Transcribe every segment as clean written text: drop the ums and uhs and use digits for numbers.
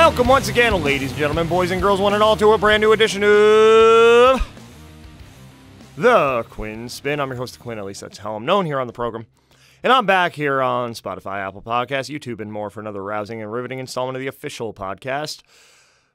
Welcome once again, ladies and gentlemen, boys and girls, one and all, to a brand new edition of the Quinn Spinn. I'm your host, Quinn, at least that's how I'm known here on the program. And I'm back here on Spotify, Apple Podcasts, YouTube, and more for another rousing and riveting installment of the official podcast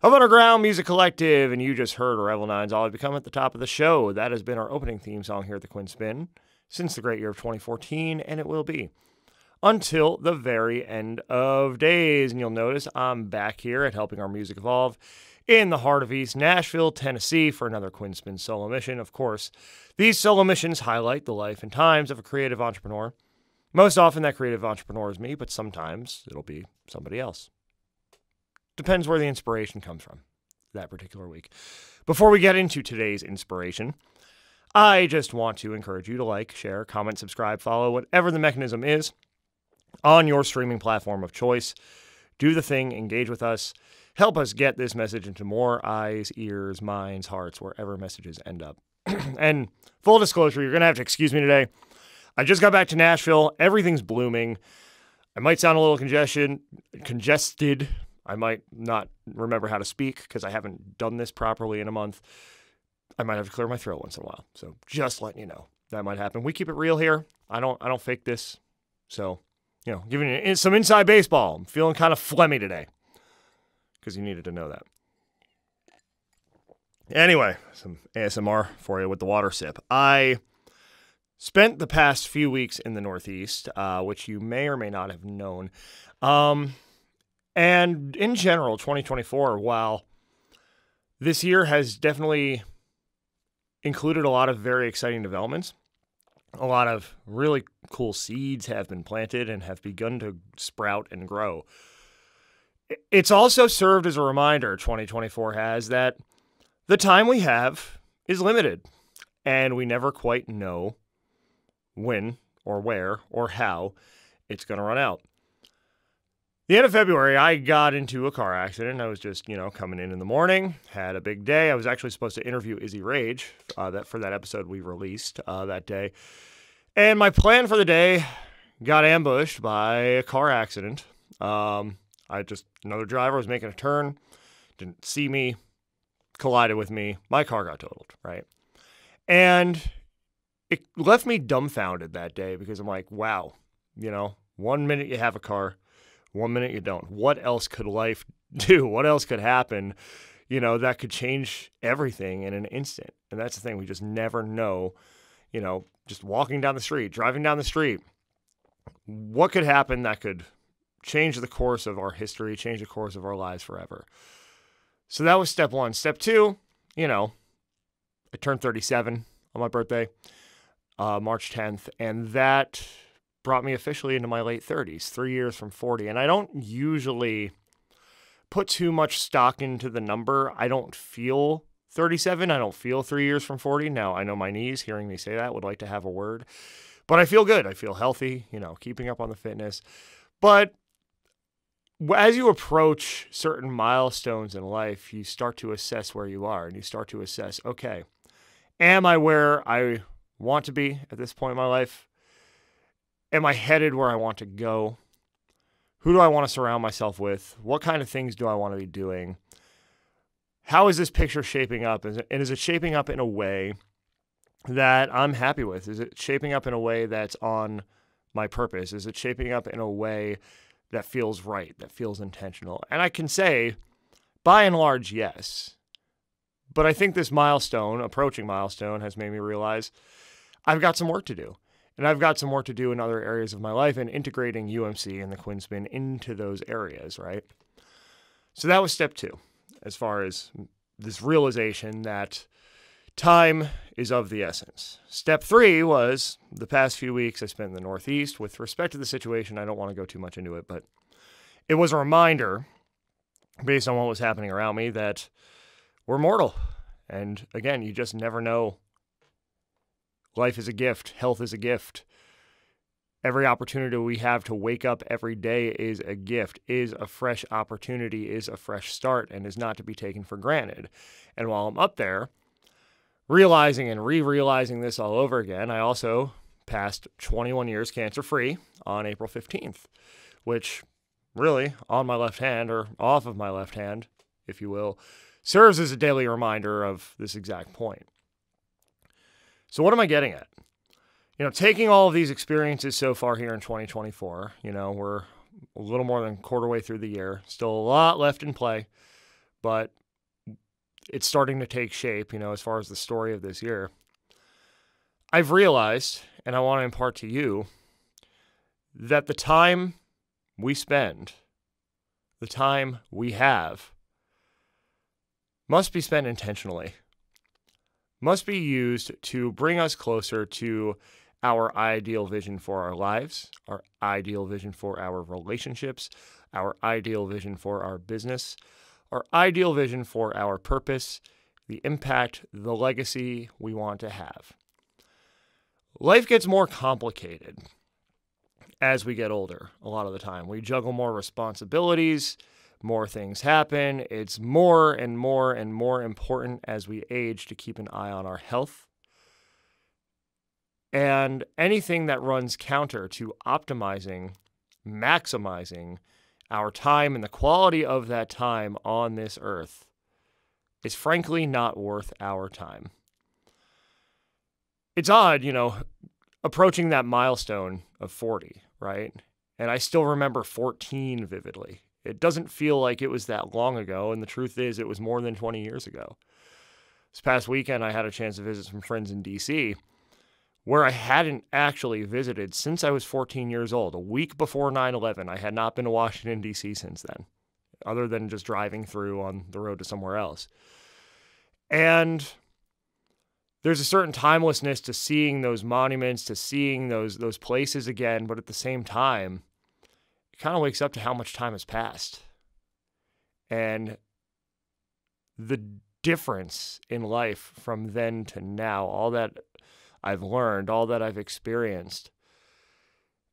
of Underground Music Collective. And you just heard Revel 9's All I've Become at the top of the show. That has been our opening theme song here at the Quinn Spinn since the great year of 2014, and it will be until the very end of days. And you'll notice I'm back here at Helping Our Music Evolve in the heart of East Nashville, Tennessee, for another Quinn Spinn solo mission. Of course, these solo missions highlight the life and times of a creative entrepreneur. Most often that creative entrepreneur is me, but sometimes it'll be somebody else. Depends where the inspiration comes from that particular week. Before we get into today's inspiration, I just want to encourage you to like, share, comment, subscribe, follow, whatever the mechanism is on your streaming platform of choice. Do the thing, engage with us, help us get this message into more eyes, ears, minds, hearts, wherever messages end up. And full disclosure, you're going to have to excuse me today. I just got back to Nashville. Everything's blooming. I might sound a little congested. I might not remember how to speak because I haven't done this properly in a month. I might have to clear my throat once in a while. So just letting you know that might happen. We keep it real here. I don't fake this. So, you know, giving you some inside baseball. I'm feeling kind of phlegmy today because you needed to know that. Anyway, some ASMR for you with the water sip. I spent the past few weeks in the Northeast, which you may or may not have known. And in general, 2024, while this year has definitely included a lot of very exciting developments, a lot of really cool seeds have been planted and have begun to sprout and grow. It's also served as a reminder, 2024 has, that the time we have is limited, and we never quite know when or where or how it's going to run out. The end of February, I got into a car accident. I was just, coming in the morning, had a big day. I was actually supposed to interview Izzy Rage for that episode we released that day. And my plan for the day got ambushed by a car accident. Another driver was making a turn, didn't see me, collided with me. My car got totaled, right? And it left me dumbfounded that day because I'm like, wow, 1 minute you have a car, 1 minute you don't. What else could life do? What else could happen, that could change everything in an instant? And that's the thing. We just never know, just walking down the street, driving down the street, what could happen that could change the course of our history, change the course of our lives forever. So that was step one. Step two, I turned 37 on my birthday, March 10th, and that brought me officially into my late 30s, 3 years from 40. And I don't usually put too much stock into the number. I don't feel 37. I don't feel 3 years from 40. Now, I know my knees, hearing me say that, would like to have a word. But I feel good. I feel healthy, keeping up on the fitness. But as you approach certain milestones in life, you start to assess where you are. And you start to assess, okay, am I where I want to be at this point in my life? Am I headed where I want to go? Who do I want to surround myself with? What kind of things do I want to be doing? How is this picture shaping up? And is it shaping up in a way that I'm happy with? Is it shaping up in a way that's on my purpose? Is it shaping up in a way that feels right, that feels intentional? And I can say, by and large, yes. But I think this approaching milestone, has made me realize I've got some work to do. And I've got some work to do in other areas of my life and integrating UMC and the Quinn Spinn into those areas, right? So that was step two, as far as this realization that time is of the essence. Step three was the past few weeks I spent in the Northeast. With respect to the situation, I don't want to go too much into it, but it was a reminder, based on what was happening around me, that we're mortal. And again, you just never know. Life is a gift. Health is a gift. Every opportunity we have to wake up every day is a gift, is a fresh opportunity, is a fresh start, and is not to be taken for granted. And while I'm up there, realizing and re-realizing this all over again, I also passed 21 years cancer-free on April 15th, which really on my left hand or off of my left hand, if you will, serves as a daily reminder of this exact point. So what am I getting at? Taking all of these experiences so far here in 2024, we're a little more than a quarter way through the year, still a lot left in play, but it's starting to take shape, as far as the story of this year. I've realized, and I want to impart to you, that the time we spend, the time we have, must be spent intentionally, must be used to bring us closer to our ideal vision for our lives, our ideal vision for our relationships, our ideal vision for our business, our ideal vision for our purpose, the impact, the legacy we want to have. Life gets more complicated as we get older a lot of the time. We juggle more responsibilities, more things happen. It's more and more and more important as we age to keep an eye on our health. And anything that runs counter to optimizing, maximizing our time and the quality of that time on this earth is frankly not worth our time. It's odd, approaching that milestone of 40, right? And I still remember 14 vividly. It doesn't feel like it was that long ago, and the truth is it was more than 20 years ago. This past weekend, I had a chance to visit some friends in D.C., where I hadn't actually visited since I was 14 years old. A week before 9/11, I had not been to Washington, D.C. since then, other than just driving through on the road to somewhere else. And there's a certain timelessness to seeing those monuments, to seeing those places again, but at the same time, it kind of wakes up to how much time has passed. And the difference in life from then to now, all that I've learned, all that I've experienced.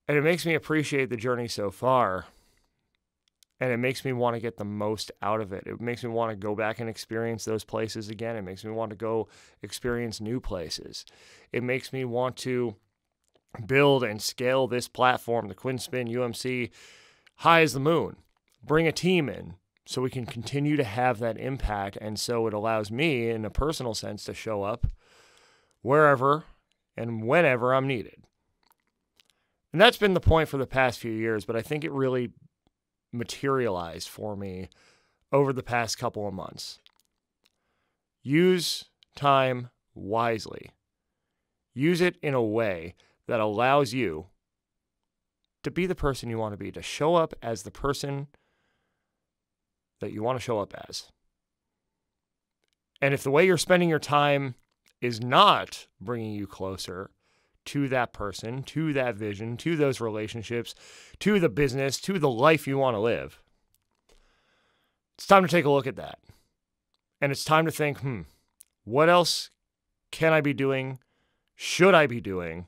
And it makes me appreciate the journey so far. And it makes me want to get the most out of it. It makes me want to go back and experience those places again. It makes me want to go experience new places. It makes me want to build and scale this platform, the Quinn Spinn UMC, high as the moon. Bring a team in so we can continue to have that impact. And so it allows me, in a personal sense, to show up wherever and whenever I'm needed. And that's been the point for the past few years, but I think it really materialized for me over the past couple of months. Use time wisely. Use it in a way that allows you to be the person you want to be, to show up as the person that you want to show up as. And if the way you're spending your time is not bringing you closer to that person, to that vision, to those relationships, to the business, to the life you want to live, it's time to take a look at that. And it's time to think, what else can I be doing? Should I be doing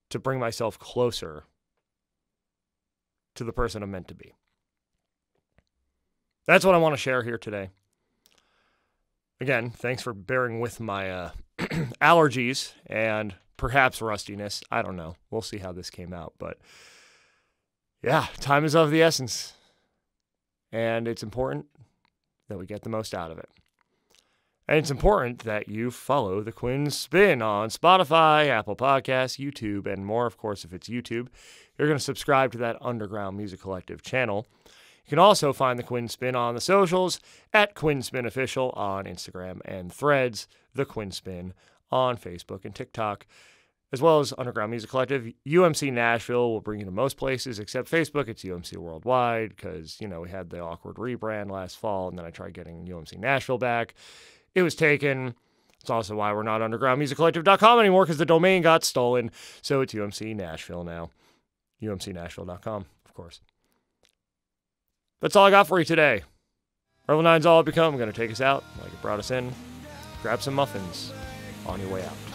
to bring myself closer to the person I'm meant to be? That's what I want to share here today. Again, thanks for bearing with my allergies and perhaps rustiness. I don't know. We'll see how this came out. But yeah, time is of the essence. And it's important that we get the most out of it. And it's important that you follow the Quinn Spinn on Spotify, Apple Podcasts, YouTube, and more. Of course, if it's YouTube, you're going to subscribe to that Underground Music Collective channel. You can also find the Quinn Spinn on the socials at Quinn Spinn Official on Instagram and Threads, the Quinn Spinn on Facebook and TikTok, as well as Underground Music Collective. UMC Nashville will bring you to most places except Facebook. It's UMC Worldwide because, we had the awkward rebrand last fall, and then I tried getting UMC Nashville back. It was taken. It's also why we're not undergroundmusiccollective.com anymore, because the domain got stolen. So it's UMC Nashville now. UMCNashville.com, of course. That's all I got for you today. Revel 9's all I've become. I'm going to take us out like it brought us in. Grab some muffins on your way out.